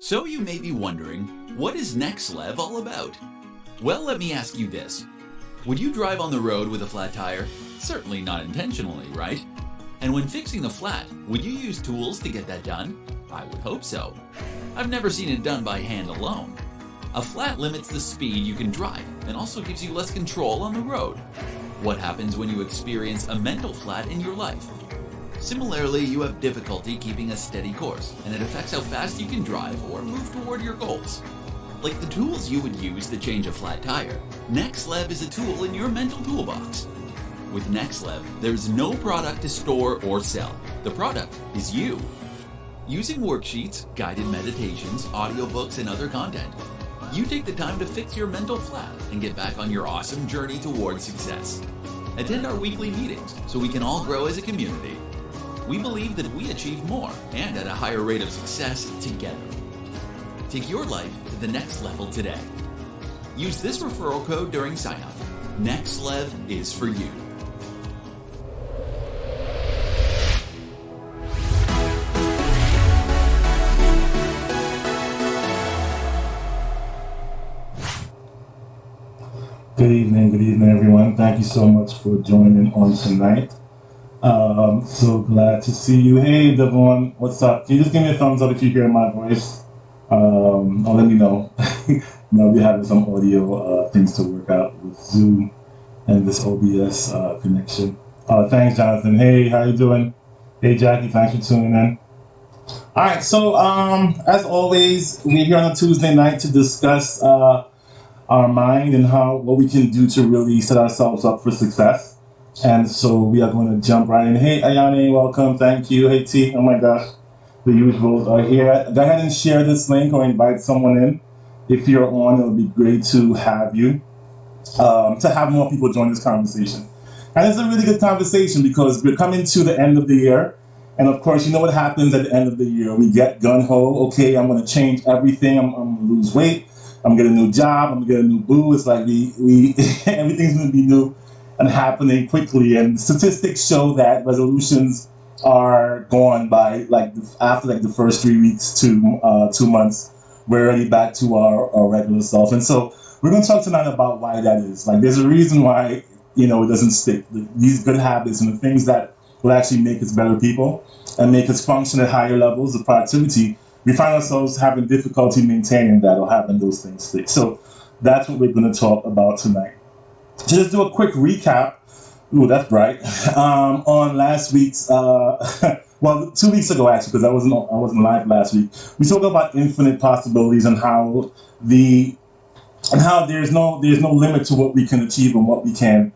So you may be wondering, what is nexLv all about? Well, let me ask you this. Would you drive on the road with a flat tire? Certainly not intentionally, right? And when fixing the flat, would you use tools to get that done? I would hope so. I've never seen it done by hand alone. A flat limits the speed you can drive and also gives you less control on the road. What happens when you experience a mental flat in your life? Similarly, you have difficulty keeping a steady course, and it affects how fast you can drive or move toward your goals. Like the tools you would use to change a flat tire, nexLv is a tool in your mental toolbox. With nexLv, there's no product to store or sell. The product is you. Using worksheets, guided meditations, audiobooks, and other content, you take the time to fix your mental flat and get back on your awesome journey towards success. Attend our weekly meetings so we can all grow as a community. We believe that we achieve more and at a higher rate of success together. Take your life to the next level today. Use this referral code during sign-up. nexLv is for you. Good evening everyone. Thank you so much for joining on tonight. So glad to see you. Hey Devon, what's up? Can you just give me a thumbs up if you hear my voice? Or let me know. We're having some audio things to work out with Zoom and this OBS connection. Thanks, Jonathan. Hey, how you doing? Hey, Jackie, thanks for tuning in. All right, so as always, we're here on a Tuesday night to discuss our mind and what we can do to really set ourselves up for success. And so we are going to jump right in. Hey, Ayane, welcome. Thank you. Hey, T. Oh my gosh, the usuals are here. Go ahead and share this link or invite someone in. If you're on, it would be great to have you, to have more people join this conversation. And it's a really good conversation because we're coming to the end of the year. And of course, you know what happens at the end of the year. We get gung-ho. Okay, I'm going to change everything. I'm going to lose weight. I'm going to get a new job. I'm going to get a new boo. It's like we everything's going to be new and happening quickly. And statistics show that resolutions are gone by after the first 3 weeks to 2 months. We're already back to our regular self. And so we're going to talk tonight about why that is. There's a reason why, it doesn't stick. These good habits and the things that will actually make us better people and make us function at higher levels of productivity, we find ourselves having difficulty maintaining that or having those things stick. So that's what we're going to talk about tonight. To just do a quick recap, ooh, that's bright, on last week's, 2 weeks ago actually, because I wasn't live last week. We talked about infinite possibilities and how there's no limit to what we can achieve and what we can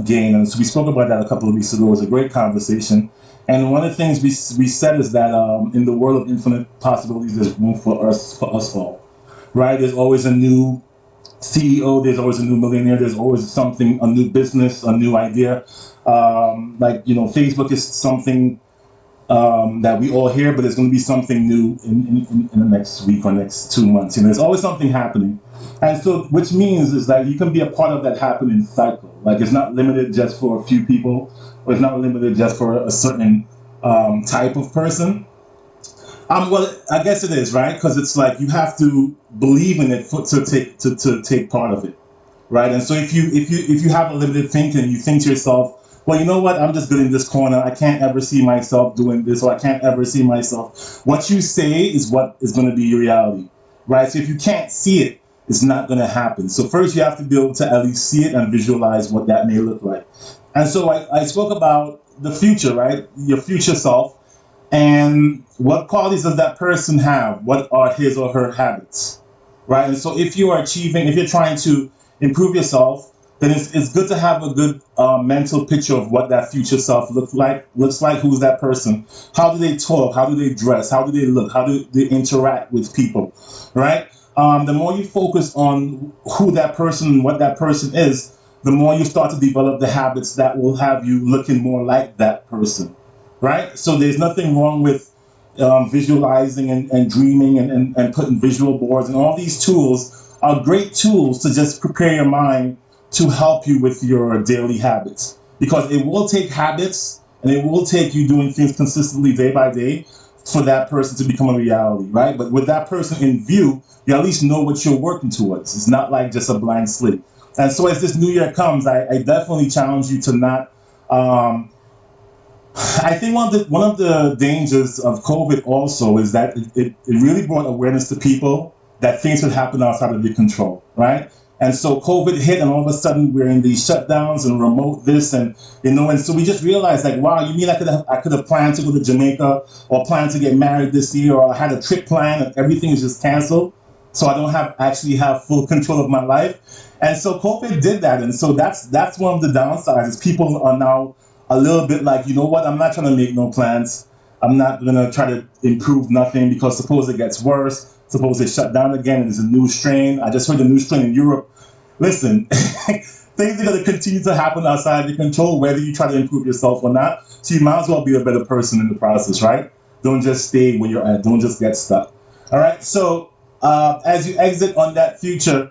gain. And so we spoke about that a couple of weeks ago. It was a great conversation. And one of the things we said is that in the world of infinite possibilities, there's room for us all, right? There's always a new CEO, there's always a new millionaire, there's always something, a new business, a new idea. Facebook is something that we all hear, but there's going to be something new in the next week or next 2 months. There's always something happening. And so, which means is that you can be a part of that happening cycle. It's not limited just for a few people, or it's not limited just for a certain type of person. Well, I guess it is, right? Because it's you have to believe in it to take part of it, right? And so if you have a limited thinking, you think to yourself, well, you know what? I'm just good in this corner. I can't ever see myself doing this, or I can't ever see myself. What you say is what is going to be your reality, right? So if you can't see it, it's not going to happen. So first you have to be able to at least see it and visualize what that may look like. And so I spoke about the future, right? Your future self. And what qualities does that person have? What are his or her habits, right? And so if you're trying to improve yourself, then it's good to have a good mental picture of what that future self looks like. Who's that person? How do they talk? How do they dress? How do they look? How do they interact with people, right? The more you focus on who that person and what that person is, the more you start to develop the habits that will have you looking more like that person. Right? So there's nothing wrong with visualizing and dreaming and putting visual boards, and all these tools are great tools to just prepare your mind to help you with your daily habits. Because it will take habits and it will take you doing things consistently day by day for that person to become a reality, right? But with that person in view, you at least know what you're working towards. It's not like just a blank slate. And so as this new year comes, I definitely challenge you to not. I think one of the dangers of COVID also is that it really brought awareness to people that things could happen outside of your control, right? And so COVID hit, and all of a sudden we're in these shutdowns and remote this, and and so we just realized, like, wow, you mean I could have planned to go to Jamaica or planned to get married this year, or I had a trip planned and everything is just canceled, so I don't actually have full control of my life. And so COVID did that, and so that's one of the downsides. Is people are now a little bit like, you know what, I'm not trying to make no plans. I'm not gonna try to improve nothing, because suppose it gets worse. Suppose they shut down again and there's a new strain. I just heard a new strain in Europe. Listen, things are going to continue to happen outside of your control, whether you try to improve yourself or not. So you might as well be a better person in the process, right? Don't just stay where you're at. Don't just get stuck. All right. So as you exit on that future,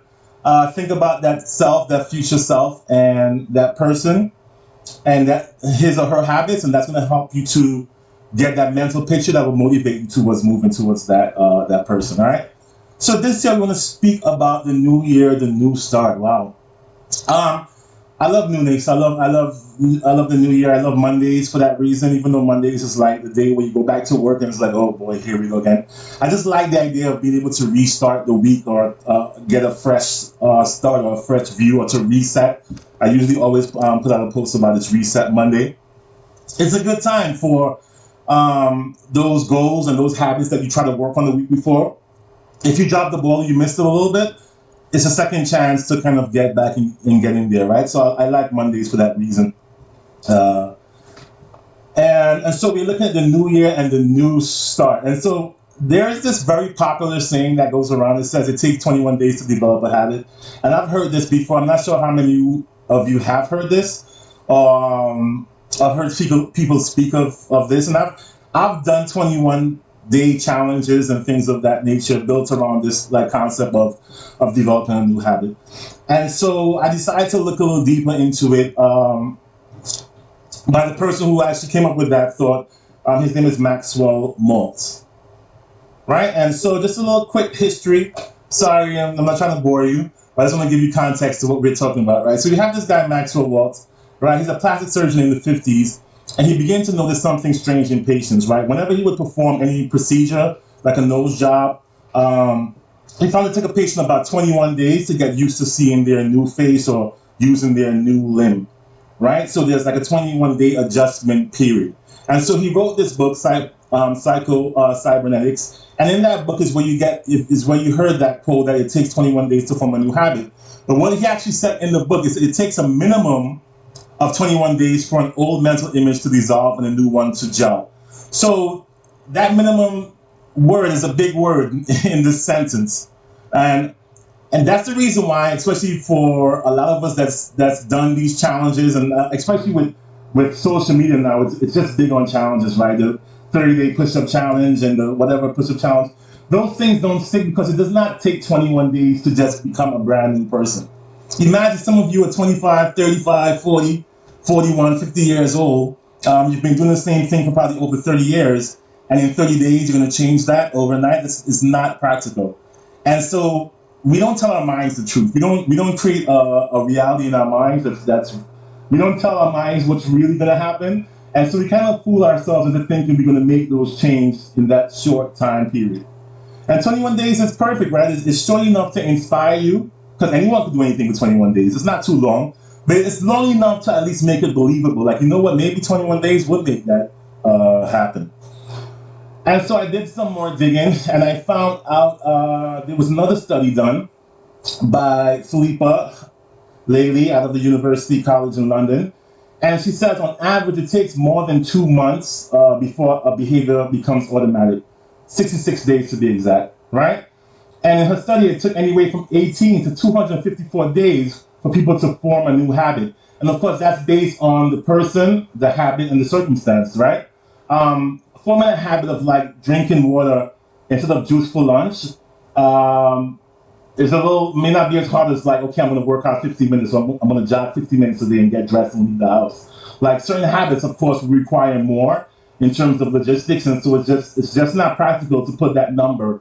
think about that self, that future self, and that person, and that his or her habits, and that's going to help you to get that mental picture that will motivate you towards moving towards that person. All right. So this year, I want to speak about the new year, the new start. Wow. I love newness. I love the new year. I love Mondays for that reason. Even though Mondays is like the day where you go back to work and it's like, oh boy, here we go again. I just like the idea of being able to restart the week, or get a fresh start, or a fresh view, or to reset. I usually always put out a post about this Reset Monday. It's a good time for those goals and those habits that you try to work on the week before. If you drop the ball, you missed it a little bit, it's a second chance to kind of get back and get in there, right? So I like Mondays for that reason. And so we're looking at the new year and the new start. And so there's this very popular saying that goes around. It says it takes 21 days to develop a habit. And I've heard this before. I'm not sure how many of you have heard this. I've heard people speak of this, and I've done 21-day challenges and things of that nature built around this like concept of developing a new habit. And so I decided to look a little deeper into it by the person who actually came up with that thought. His name is Maxwell Maltz, right? And so just a little quick history. Sorry, I'm not trying to bore you, but I just want to give you context to what we're talking about, right? So we have this guy, Maxwell Maltz, right? He's a plastic surgeon in the 50s, and he began to notice something strange in patients, right? Whenever he would perform any procedure, like a nose job, he found it took a patient about 21 days to get used to seeing their new face or using their new limb, right? So there's like a 21-day adjustment period. And so he wrote this book, Cybernetics, and in that book is where you heard that quote that it takes 21 days to form a new habit. But what he actually said in the book is it takes a minimum of 21 days for an old mental image to dissolve and a new one to gel. So that minimum word is a big word in this sentence. And that's the reason why, especially for a lot of us that's done these challenges, and especially with social media now, it's just big on challenges, right? The 30-day push-up challenge and the whatever push-up challenge. Those things don't stick because it does not take 21 days to just become a brand new person. Imagine some of you are 25, 35, 40, 41, 50 years old. You've been doing the same thing for probably over 30 years. And in 30 days, you're going to change that overnight. This is not practical. And so we don't tell our minds the truth. We don't create a reality in our minds we don't tell our minds what's really going to happen. And so we kind of fool ourselves into thinking we're going to make those changes in that short time period. And 21 days is perfect, right? It's short enough to inspire you, because anyone can do anything with 21 days. It's not too long, but it's long enough to at least make it believable. Like, you know what, maybe 21 days would make that happen. And so I did some more digging, and I found out there was another study done by Philippa Laley out of the University College in London. And she says on average it takes more than 2 months before a behavior becomes automatic. 66 days to be exact, right? And in her study, it took anywhere from 18 to 254 days for people to form a new habit. And of course, that's based on the person, the habit, and the circumstance, right? Forming a habit of like drinking water instead of juice for lunch may not be as hard as like, okay, I'm going to work out 50 minutes, so I'm going to jog 50 minutes a day and get dressed and leave the house. Like certain habits, of course, require more. in terms of logistics, and so it's just not practical to put that number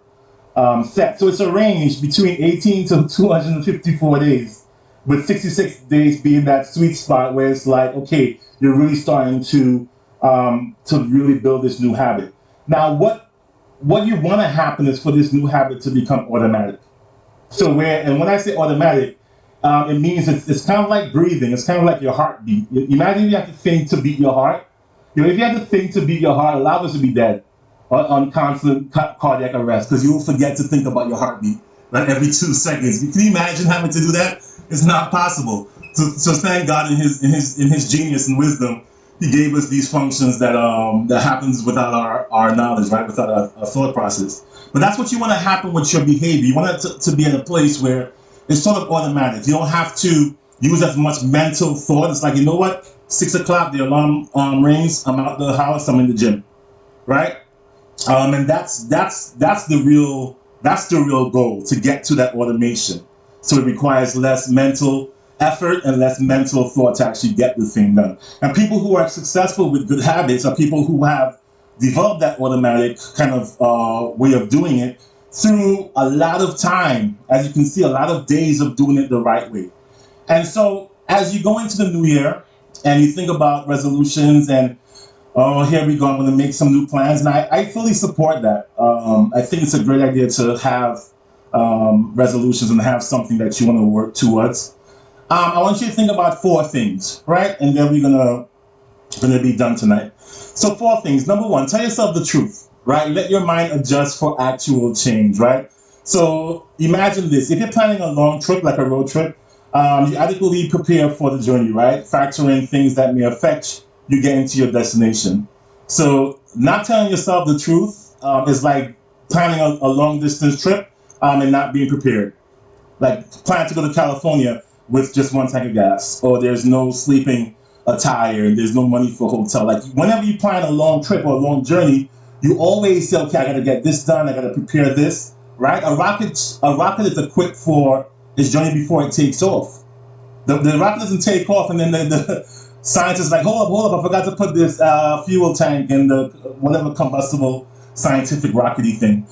set. So it's a range between 18 to 254 days, with 66 days being that sweet spot where it's like, okay, you're really starting to really build this new habit. Now, what you want to happen is for this new habit to become automatic. So when I say automatic, it means it's kind of like breathing. It's kind of like your heartbeat. Imagine you have to think to beat your heart. If you have to think to beat your heart, a lot of us would be dead on constant cardiac arrest, because you will forget to think about your heartbeat like every 2 seconds. Can you imagine having to do that? It's not possible. So thank God in his genius and wisdom, he gave us these functions that happens without our knowledge, right? Without our thought process. But that's what you want to happen with your behavior. You want it to be in a place where it's sort of automatic. You don't have to use as much mental thought. It's like, you know what? 6 o'clock, the alarm rings. I'm out the house. I'm in the gym, right? And that's the real goal, to get to that automation. So it requires less mental effort and less mental thought to actually get the thing done. And people who are successful with good habits are people who have developed that automatic kind of way of doing it through a lot of time. As you can see, a lot of days of doing it the right way. And so as you go into the new year and you think about resolutions and, oh, here we go, I'm going to make some new plans. And I fully support that. I think it's a great idea to have resolutions and have something that you want to work towards. I want you to think about 4 things, right? And then we're gonna be done tonight. So 4 things. Number 1, tell yourself the truth, right? Let your mind adjust for actual change, right? So imagine this. If you're planning a long trip, like a road trip, you adequately prepare for the journey, right? Factor in things that may affect you getting to your destination. So not telling yourself the truth is like planning a long distance trip and not being prepared. Like plan to go to California with just 1 tank of gas, or there's no sleeping attire, and there's no money for a hotel. Like whenever you plan a long trip or a long journey, you always say, okay, I gotta get this done, I gotta prepare this, right? A rocket is equipped for its journey before it takes off. The rocket doesn't take off and then the scientists like, hold up, I forgot to put this fuel tank in the whatever combustible scientific rockety thing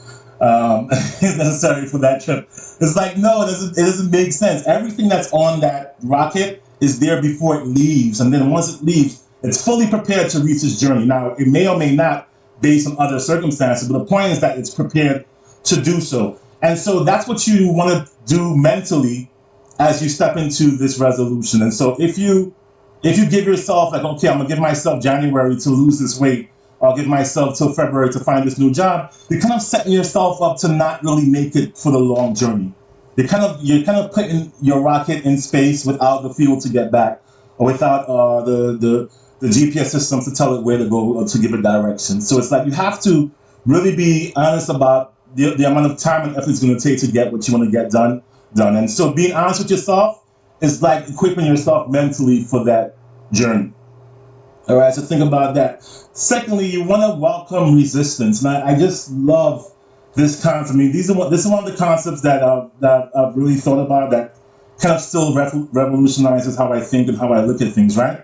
is necessary for that trip. It's like, no, it doesn't make sense. Everything that's on that rocket is there before it leaves, and then once it leaves, it's fully prepared to reach its journey. Now, it may or may not, based on other circumstances, but the point is that it's prepared to do so. And so that's what you want to do mentally as you step into this resolution. And so if you give yourself like, okay, I'm gonna give myself January to lose this weight, I'll give myself till February to find this new job, you're kind of setting yourself up to not really make it for the long journey. You're kind of putting your rocket in space without the fuel to get back, or without the GPS systems to tell it where to go or to give it direction. So it's like you have to really be honest about the amount of time and effort it's going to take to get what you want to get done. And so being honest with yourself is like equipping yourself mentally for that journey. All right, so think about that. Secondly, you want to welcome resistance. And I just love this concept. I mean, this is one of the concepts that I've really thought about that kind of still revolutionizes how I think and how I look at things, right?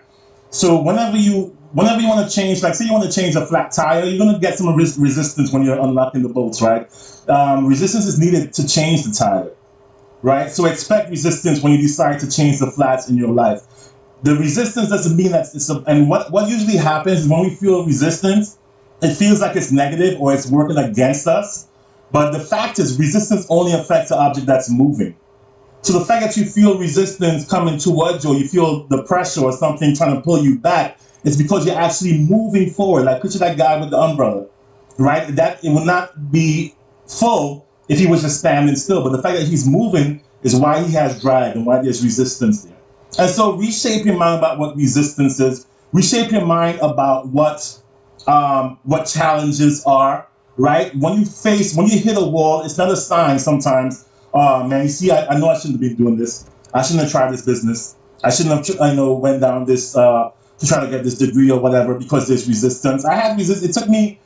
So whenever you want to change, like say you want to change a flat tire, you're going to get some resistance when you're unlocking the bolts, right? Resistance is needed to change the tire, right? So expect resistance when you decide to change the flats in your life. The resistance doesn't mean that and what usually happens is when we feel resistance, it feels like it's negative or it's working against us. But the fact is, resistance only affects the object that's moving. So the fact that you feel resistance coming towards you, or you feel the pressure or something trying to pull you back, it's because you're actually moving forward. Like picture that guy with the umbrella, right? That it will not be full if he was just standing still. But the fact that he's moving is why he has drag and why there's resistance there. And so reshape your mind about what resistance is. Reshape your mind about what challenges are, right? When you hit a wall, it's not a sign sometimes. Man, you see, I know I shouldn't have been doing this. I shouldn't have tried this business. I shouldn't have, went down this, to try to get this degree or whatever because there's resistance. I had resistance. It took me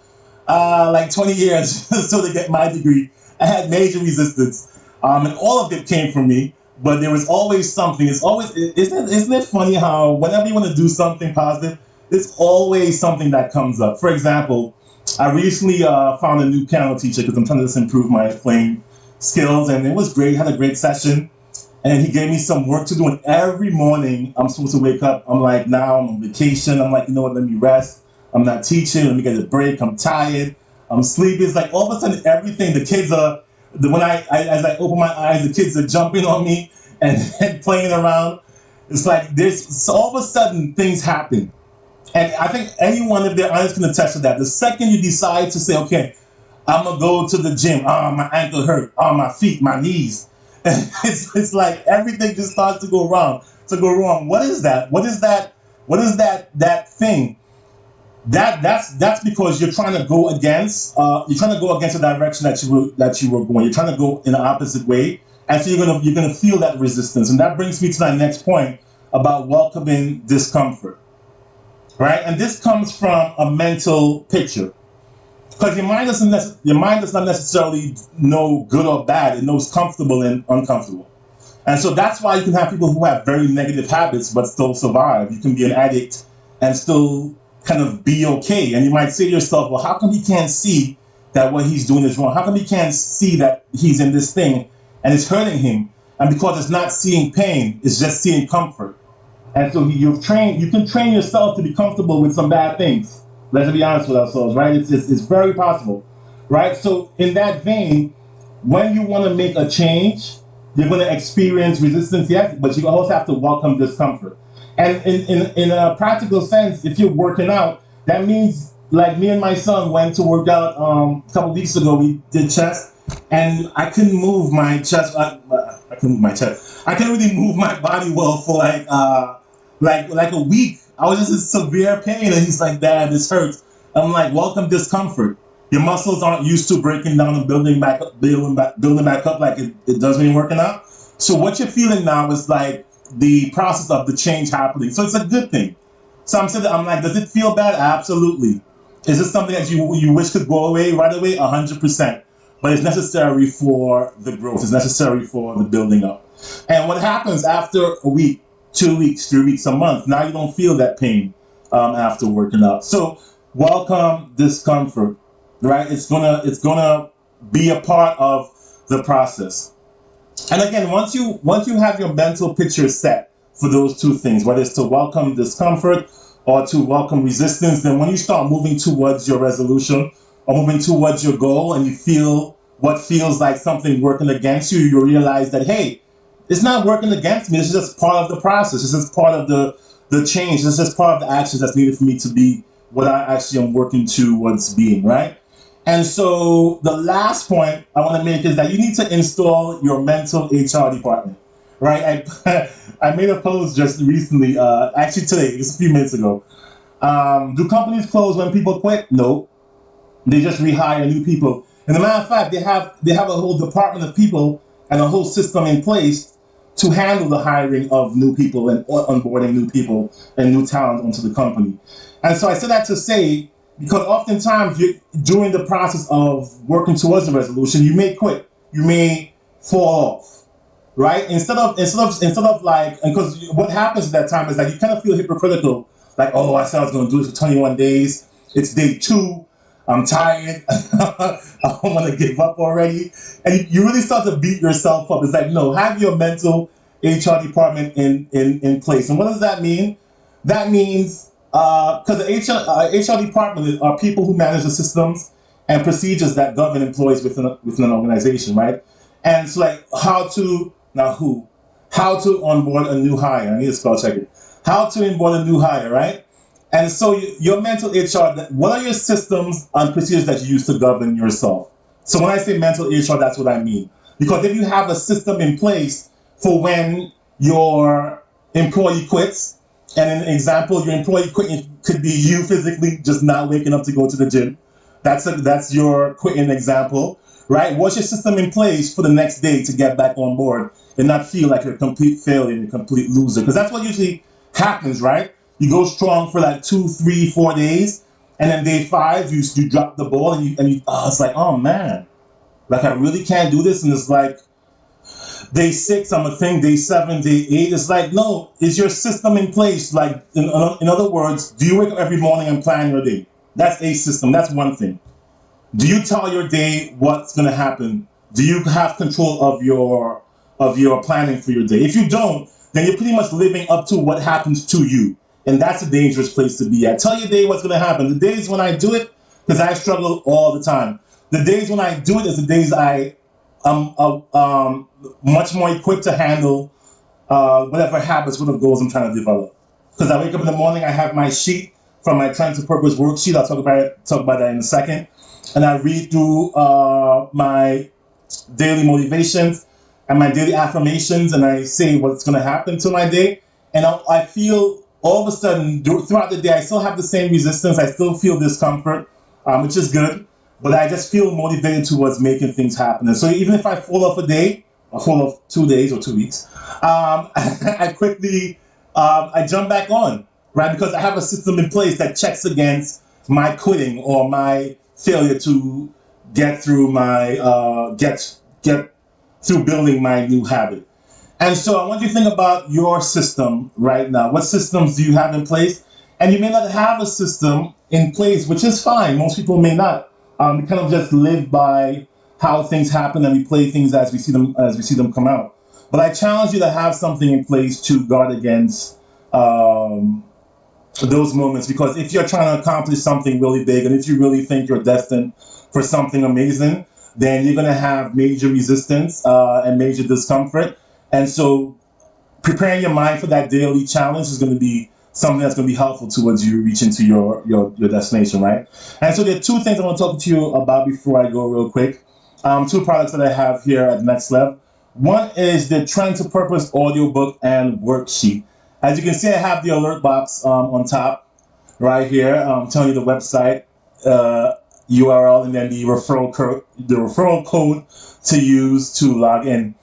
like 20 years so to get my degree. I had major resistance. And all of it came from me. But there was always something. It's always, isn't it funny how whenever you want to do something positive, There's always something that comes up. For example, I recently found a new piano teacher because I'm trying to just improve my playing skills, and it was great. Had a great session, and he gave me some work to do. And every morning, I'm supposed to wake up. I'm like, now I'm on vacation. I'm like, you know what? Let me rest. I'm not teaching. Let me get a break. I'm tired. I'm sleepy. It's like all of a sudden, everything. The kids are. When as I open my eyes, the kids are jumping on me and playing around. It's like so all of a sudden things happen. And I think anyone, if they're honest, can attest to that. The second you decide to say, okay, I'm going to go to the gym. Oh, my ankle hurt. Oh, my feet, my knees. It's like everything just starts to go wrong. What is that? What is that thing? That's because you're trying to go against the direction that you were going. You're trying to go in the opposite way. And so you're gonna feel that resistance. And that brings me to my next point about welcoming discomfort. Right? And this comes from a mental picture. Because your mind does not necessarily know good or bad. It knows comfortable and uncomfortable. And so that's why you can have people who have very negative habits but still survive. You can be an addict and still kind of be okay. And you might say to yourself, well, how come he can't see that what he's doing is wrong? How come he can't see that he's in this thing and it's hurting him? And because it's not seeing pain, it's just seeing comfort. And so you can train yourself to be comfortable with some bad things. Let's be honest with ourselves, right? It's very possible, right? So in that vein, when you want to make a change, you're going to experience resistance, yes, but you also have to welcome discomfort. And in a practical sense, if you're working out, that means, like me and my son went to work out a couple weeks ago. We did chest, and I couldn't move my chest. I couldn't move my chest. I couldn't really move my body well for like a week. I was just in severe pain, and he's like, "Dad, this hurts." I'm like, "Welcome discomfort. Your muscles aren't used to breaking down and building back up like it does when you're working out. So what you're feeling now is like the process of the change happening. So it's a good thing." So I'm like, does it feel bad? Absolutely. Is this something that you wish could go away right away? 100%. But it's necessary for the growth. It's necessary for the building up. And what happens after a week, 2 weeks, 3 weeks, a month? Now you don't feel that pain after working out. So welcome discomfort, right? It's gonna be a part of the process. And again, once you have your mental picture set for those two things, whether it's to welcome discomfort or to welcome resistance, then when you start moving towards your resolution or moving towards your goal and you feel what feels like something working against you, you realize that, hey, it's not working against me. It's just part of the process. It's just part of the change. It's just part of the actions that's needed for me to be what I actually am working towards being, right? And so the last point I want to make is that you need to install your mental HR department, right? I made a post just recently, actually today, just a few minutes ago. Do companies close when people quit? No. They just rehire new people. And as a matter of fact, they have a whole department of people and a whole system in place to handle the hiring of new people and onboarding new people and new talent onto the company. And so I said that to say, because oftentimes during the process of working towards the resolution, you may quit, you may fall off, right? Instead of like, and because what happens at that time is that you kind of feel hypocritical, like, oh, I said I was going to do this for 21 days. It's day 2. I'm tired. I want to give up already. And you really start to beat yourself up. It's like, no, have your mental HR department in place. And what does that mean? That means, because the HR department are people who manage the systems and procedures that govern employees within an organization, right? And it's like how to onboard a new hire. I need to spell check it. How to onboard a new hire, right? And so your mental HR, what are your systems and procedures that you use to govern yourself? So when I say mental HR, that's what I mean. Because if you have a system in place for when your employee quits, and an example, your employee quitting could be you physically just not waking up to go to the gym. That's your quitting example, right? What's your system in place for the next day to get back on board and not feel like you're a complete failure and a complete loser? Because that's what usually happens, right? You go strong for like 2, 3, 4 days, and then day 5 you drop the ball and it's like, oh man, like I really can't do this, and it's like day 6, I'm a thing, day 7, day 8. It's like, no, is your system in place? Like, in other words, do you wake up every morning and plan your day? That's a system. That's one thing. Do you tell your day what's going to happen? Do you have control of your planning for your day? If you don't, then you're pretty much living up to what happens to you. And that's a dangerous place to be at. Tell your day what's going to happen. The days when I do it, because I struggle all the time. The days when I do it is the days I'm much more equipped to handle whatever habits, whatever goals I'm trying to develop. Because I wake up in the morning, I have my sheet from my Trying to Purpose worksheet. I'll talk about that in a second. And I read through my daily motivations and my daily affirmations, and I say what's going to happen to my day. And I feel all of a sudden throughout the day, I still have the same resistance. I still feel discomfort, which is good. But I just feel motivated towards making things happen. And so even if I fall off a day, or fall off 2 days or 2 weeks, I quickly I jump back on, right? Because I have a system in place that checks against my quitting or my failure to get through my get through building my new habit. And so I want you to think about your system right now. What systems do you have in place? And you may not have a system in place, which is fine. Most people may not. We kind of just live by how things happen, and we play things as we see them come out. But I challenge you to have something in place to guard against those moments, because if you're trying to accomplish something really big, and if you really think you're destined for something amazing, then you're going to have major resistance and major discomfort. And so preparing your mind for that daily challenge is going to be something that's going to be helpful towards you reaching to your destination, right? And so there are 2 things I want to talk to you about before I go real quick. 2 products that I have here at nexLv. One is the Trying to Purpose audiobook and worksheet. As you can see, I have the alert box on top right here, telling you the website URL, and then the referral code to use to log in.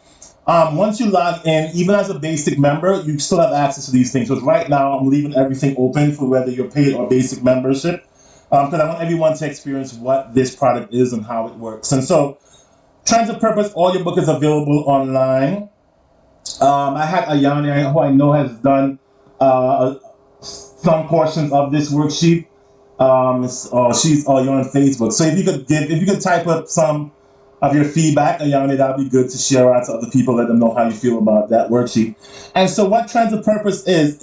Once you log in, even as a basic member, you still have access to these things. Because right now, I'm leaving everything open for whether you're paid or basic membership, because I want everyone to experience what this product is and how it works. And so, Trying to Purpose audiobook is available online. I had Ayani, who I know has done some portions of this worksheet. You're on Facebook. So if you could type up some of your feedback, Ayani, that'd be good to share out to other people, let them know how you feel about that worksheet. And so what Trying to Purpose is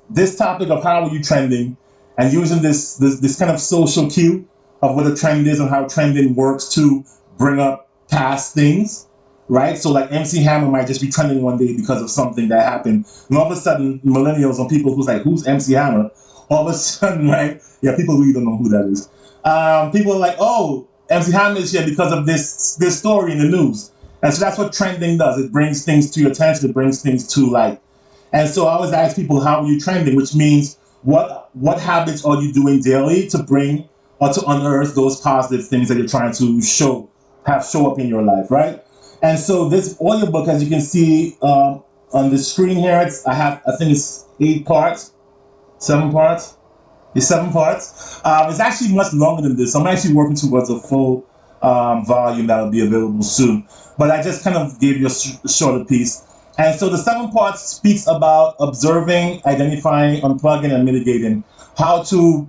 this topic of how are you trending, and using this kind of social cue of what a trend is and how trending works to bring up past things, right? So like MC Hammer might just be trending one day because of something that happened, and all of a sudden millennials and people who's like, who's MC Hammer? All of a sudden, right? Yeah, people really don't know who that is. People are like, oh, MC Hammer is here because of this story in the news. And so that's what trending does. It brings things to your attention. It brings things to light. And so I always ask people, how are you trending? Which means what habits are you doing daily to bring or to unearth those positive things that you're trying to show up in your life, right? And so this audiobook, as you can see on the screen here, I think it's 7 parts. It's 7 parts. It's actually much longer than this. I'm actually working towards a full volume that will be available soon. But I just kind of gave you a shorter piece. And so the 7 parts speaks about observing, identifying, unplugging, and mitigating. How to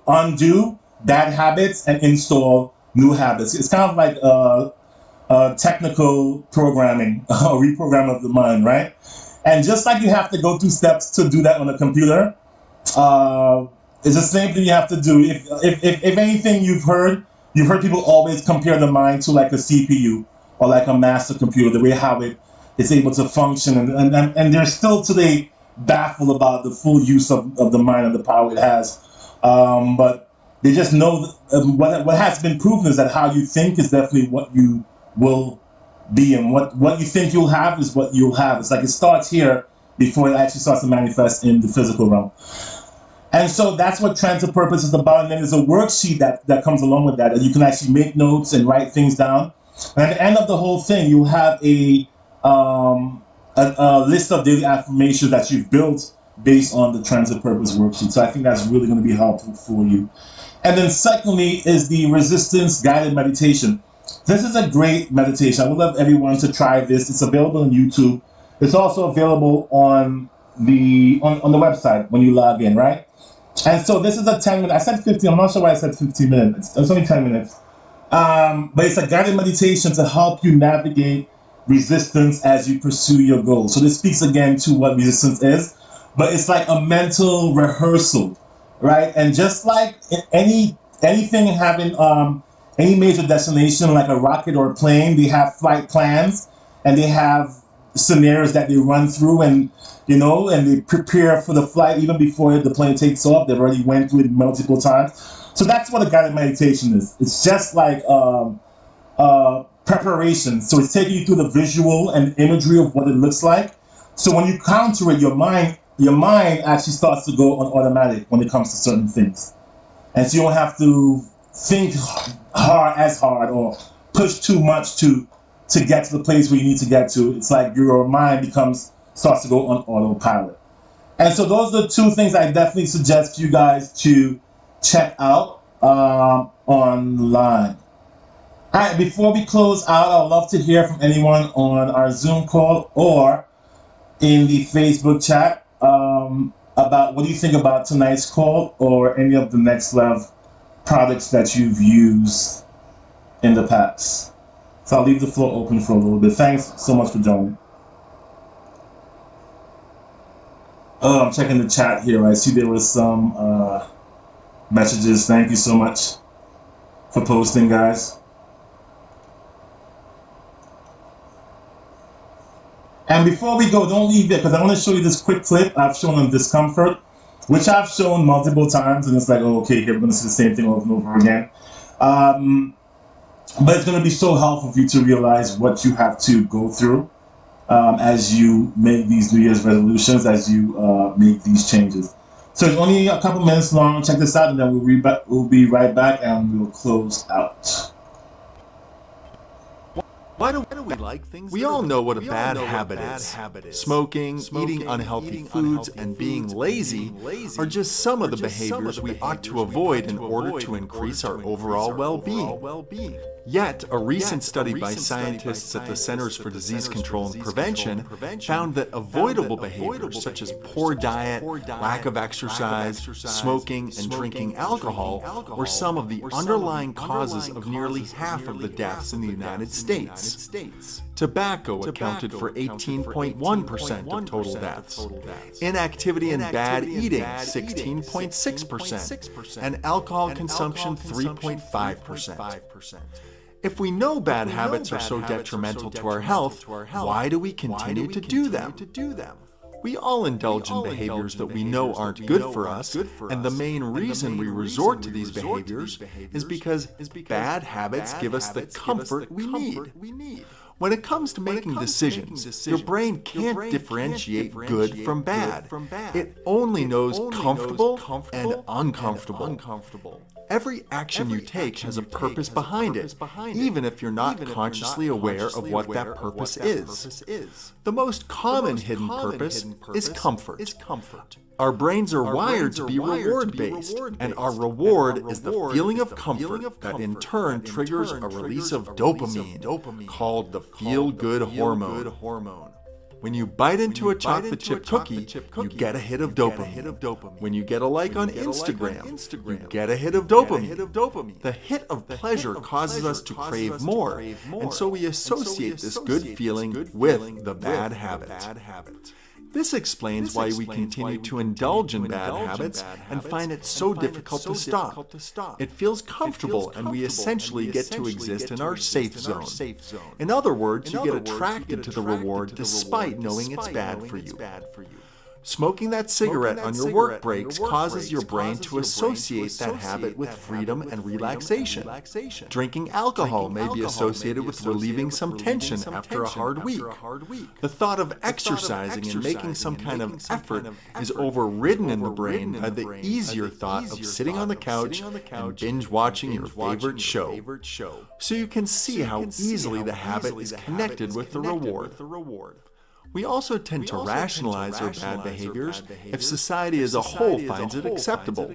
undo bad habits and install new habits. It's kind of like technical programming, or reprogram of the mind, right? And just like you have to go through steps to do that on a computer, it's the same thing you have to do. If anything, you've heard people always compare the mind to like a CPU or like a master computer, the way how it is able to function, and they're still today baffled about the full use of the mind and the power it has. But they just know what has been proven is that how you think is definitely what you will be, and what you think you'll have is what you'll have. It's like it starts here before it actually starts to manifest in the physical realm. And so that's what Trying to Purpose is about. And then there's a worksheet that comes along with that you can actually make notes and write things down. And at the end of the whole thing, you have a list of daily affirmations that you've built based on the Trying to Purpose worksheet. So I think that's really going to be helpful for you. And then secondly is the resistance guided meditation. This is a great meditation. I would love everyone to try this. It's available on YouTube. It's also available on the website when you log in, right? And so this is a 10 minute. I said 15. I'm not sure why I said 15 minutes. It's only 10 minutes. But it's a guided meditation to help you navigate resistance as you pursue your goals. So this speaks again to what resistance is, but it's like a mental rehearsal, right? And just like anything having any major destination like a rocket or a plane, they have flight plans and they have scenarios that they run through, and and they prepare for the flight even before the plane takes off. They've already went through it multiple times. So that's what a guided meditation is. It's just like preparation. So it's taking you through the visual and imagery of what it looks like. So when you counter it, your mind actually starts to go on automatic when it comes to certain things, and so you don't have to think hard or push too much to get to the place where you need to get to. It's like your mind starts to go on autopilot. And so those are the two things I definitely suggest you guys to check out online. All right, before we close out, I'd love to hear from anyone on our Zoom call or in the Facebook chat about what do you think about tonight's call or any of the nexLv products that you've used in the past. So I'll leave the floor open for a little bit. Thanks so much for joining. Oh, I'm checking the chat here. I see there was some messages. Thank you so much for posting, guys. And before we go, don't leave it, because I want to show you this quick clip I've shown on Discomfort, which I've shown multiple times, and it's like, oh, okay, here we're going to see the same thing over and over again. But it's going to be so helpful for you to realize what you have to go through as you make these New Year's resolutions, as you make these changes. So it's only a couple minutes long. Check this out, and then we'll be right back, and we'll close out. Why do we like things? We all know what a bad habit is. Smoking, eating unhealthy foods, and being lazy are just some of the behaviors we ought to avoid in order to increase our overall well-being. Yet, a recent study by scientists at the Centers for Disease Control and Prevention found that avoidable behaviors such as poor diet, lack of exercise, smoking, and drinking alcohol were some of the underlying causes of nearly half of the deaths in the United States. Tobacco accounted for 18.1% of total deaths, inactivity and bad eating 16.6%, and alcohol consumption 3.5%. If we know bad habits are so detrimental to our health, why do we continue to do them? We all indulge in behaviors that we know aren't good for us, and the main reason we resort to these behaviors is because bad habits give us the comfort we need. When it comes to making decisions, your brain can't differentiate good from bad. It only knows comfortable and uncomfortable. Every action you take has a purpose behind it, even if you're not consciously aware of what that purpose is. The most common hidden purpose is comfort. Our brains are wired to be reward-based, and our reward is the feeling of comfort that in turn triggers a release of dopamine, called the feel-good hormone. When you bite into a chocolate chip cookie, you get a hit of dopamine. When you get a like on Instagram, you get a hit of dopamine. The hit of pleasure causes us to crave more, and so we associate this good feeling with the bad habit. This explains why we continue to indulge in bad habits and find it so difficult to stop. It feels comfortable, and we essentially get to exist in our safe zone. In other words, you get attracted to the reward despite knowing it's bad for you. Smoking that cigarette on your work breaks causes your brain to associate that habit with freedom and relaxation. Drinking alcohol may be associated with relieving some tension after a hard week. The thought of exercising and making some kind of effort is overridden in the brain by the easier thought of sitting on the couch and binge watching your favorite show. So you can see how easily the habit is connected with the reward. We also tend to rationalize our bad behaviors if society as a whole finds it acceptable.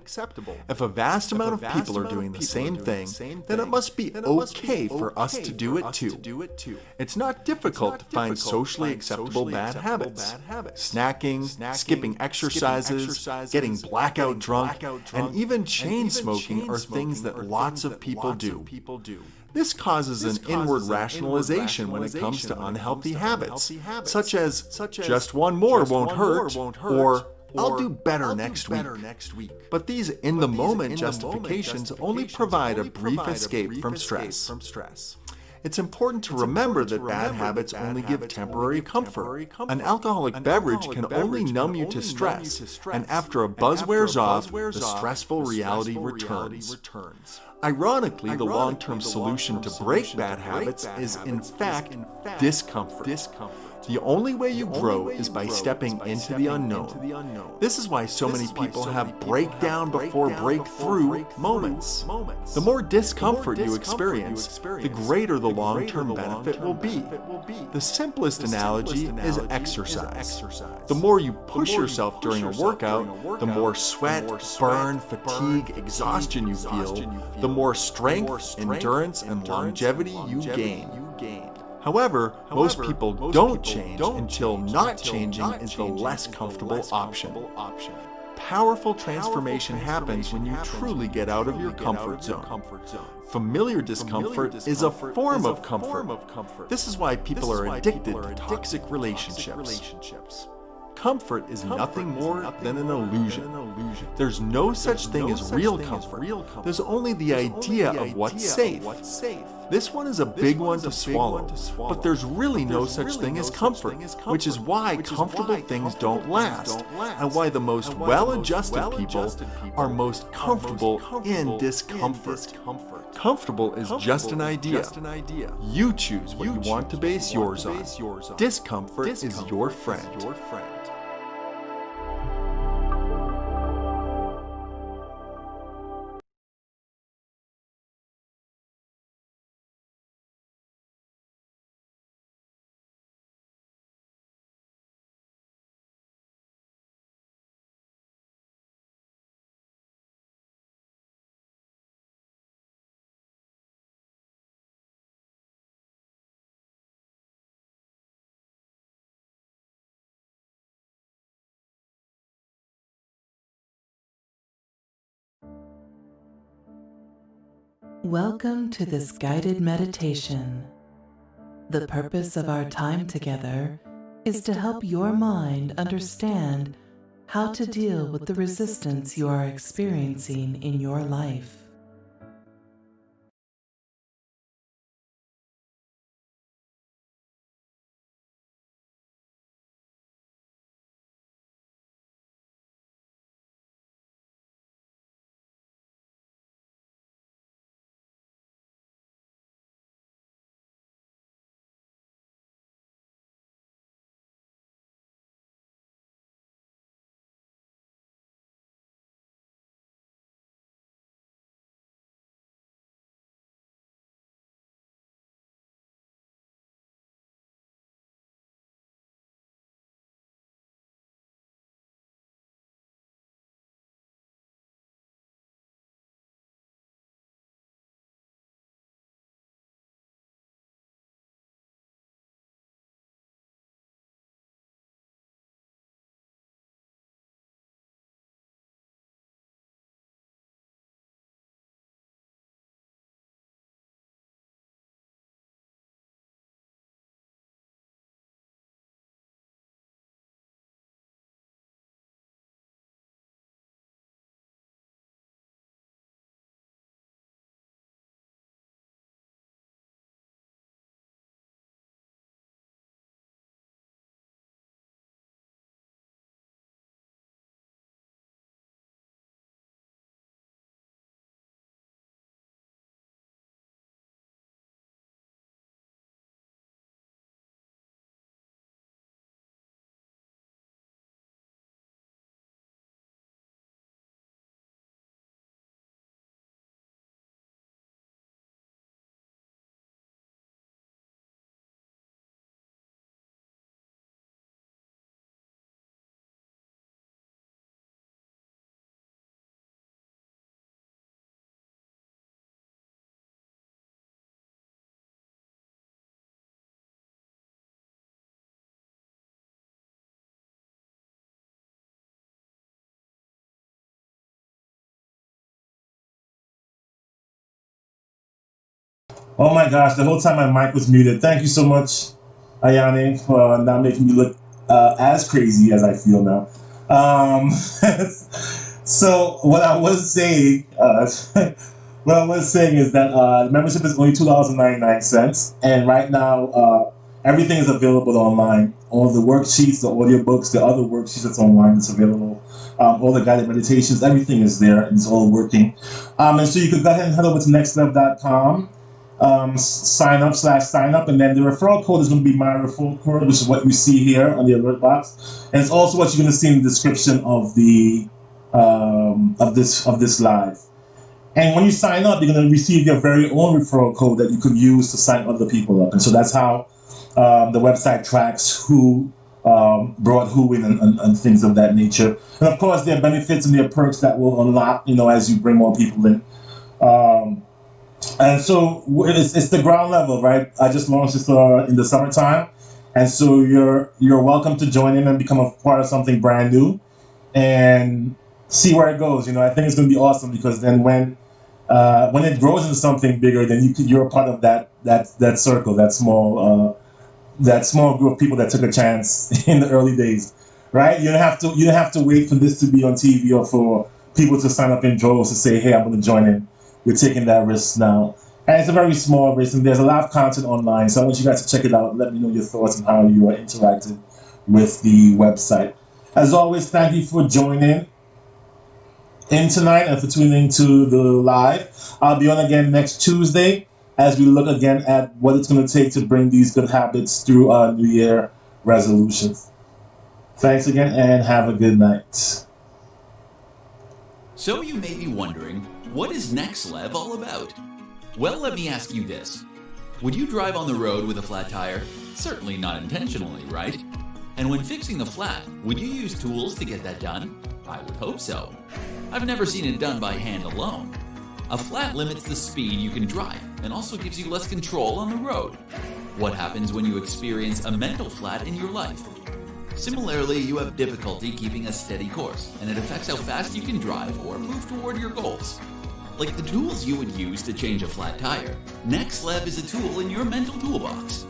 If a vast amount of people are doing the same thing, then it must be okay for us to do it too. It's not difficult to find socially acceptable bad habits. Snacking, skipping exercises, getting blackout drunk, and even chain smoking are things that lots of people do. This causes an inward rationalization when it comes to unhealthy habits, such as just one more won't hurt, or I'll do better next week. But these in-the-moment justifications only provide a brief escape from stress. It's important to remember that bad habits only give temporary comfort. An alcoholic beverage can only numb you to stress, and after a buzz wears off, the stressful reality returns. Ironically, the long-term solution to break bad habits is, in fact, discomfort. The only way you grow is by stepping into the unknown. This is why so many people have breakdown before breakthrough moments. The more discomfort you experience, the greater the long-term benefit will be. The simplest analogy is exercise. The more you push yourself during a workout, the more sweat, burn, fatigue, exhaustion you feel, the more strength, endurance, and longevity you gain. However, most people don't change until not changing is the less comfortable option. Powerful transformation happens when you truly get out of your comfort zone. Familiar discomfort is a form of comfort. This is why people are addicted to toxic relationships. Comfort is nothing more than an illusion. There's no such thing as real comfort. There's only the idea of what's safe. This one is a big one to swallow, but there's really no such thing as comfort, which is why comfortable things don't last, and why the most well-adjusted people are most comfortable in discomfort. Comfortable is just an idea. You choose what you want to base yours on. Discomfort is your friend. Welcome to this guided meditation. The purpose of our time together is to help your mind understand how to deal with the resistance you are experiencing in your life. Oh my gosh, the whole time my mic was muted. Thank you so much, Ayane, for not making me look as crazy as I feel now. So what I was saying, is that the membership is only $2.99, and right now everything is available online. All the worksheets, the audiobooks, the other worksheets that's online that's available, all the guided meditations, everything is there and it's all working. And so you could go ahead and head over to nexLv.com. Sign up, and then the referral code is going to be my referral code, which is what you see here on the alert box, and it's also what you're going to see in the description of the of this live. And when you sign up, you're going to receive your very own referral code that you could use to sign other people up, and so that's how the website tracks who brought who in and things of that nature. And of course, there are benefits and there are perks that will unlock, as you bring more people in. And so it's the ground level, right? I just launched this in the summertime, and so you're welcome to join in and become a part of something brand new, and see where it goes. I think it's going to be awesome, because then when it grows into something bigger, then you're a part of that circle, that small group of people that took a chance in the early days, right? You don't have to wait for this to be on TV or for people to sign up in droves to say, hey, I'm going to join in. We're taking that risk now. And it's a very small risk, and there's a lot of content online. So I want you guys to check it out. Let me know your thoughts and how you are interacting with the website. As always, thank you for joining in tonight and for tuning to the live. I'll be on again next Tuesday as we look again at what it's going to take to bring these good habits through our New Year resolutions. Thanks again, and have a good night. So you may be wondering, what is nexLv all about? Well, let me ask you this. Would you drive on the road with a flat tire? Certainly not intentionally, right? And when fixing the flat, would you use tools to get that done? I would hope so. I've never seen it done by hand alone. A flat limits the speed you can drive and also gives you less control on the road. What happens when you experience a mental flat in your life? Similarly, you have difficulty keeping a steady course, and it affects how fast you can drive or move toward your goals. Like the tools you would use to change a flat tire, nexLv is a tool in your mental toolbox.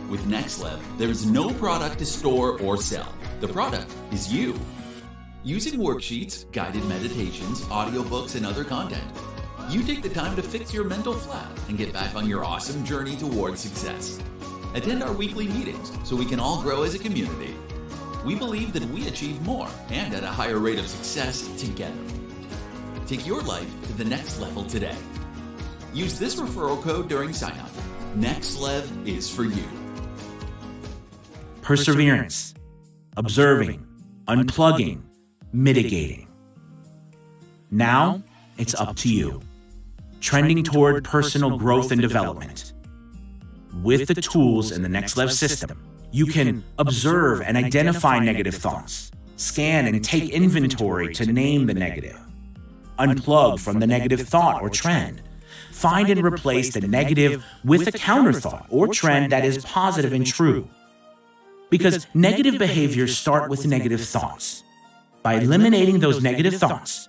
With nexLv, there is no product to store or sell. The product is you. Using worksheets, guided meditations, audiobooks, and other content, you take the time to fix your mental flat and get back on your awesome journey towards success. Attend our weekly meetings so we can all grow as a community. We believe that we achieve more and at a higher rate of success together. Take your life to the next level today. Use this referral code during sign-up. nexLv is for you. Perseverance, observing, unplugging, mitigating. Now, it's up to you. Trending toward personal growth and development. With the tools in the nexLv system, you can observe and identify negative thoughts, scan and take inventory to name the negative, unplug from the negative thought or trend, find and replace the negative with a counter thought or trend that is positive and true. Because negative behaviors start with negative thoughts. By eliminating those negative thoughts,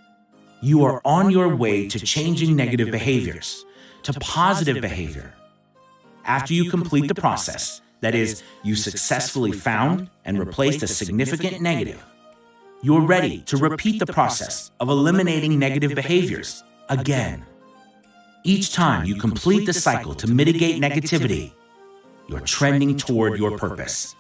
you are on your way to changing negative behaviors to positive behavior. After you complete the process, that is, you successfully found and replaced a significant negative, you're ready to repeat the process of eliminating negative behaviors again. Each time you complete the cycle to mitigate negativity, you're trending toward your purpose.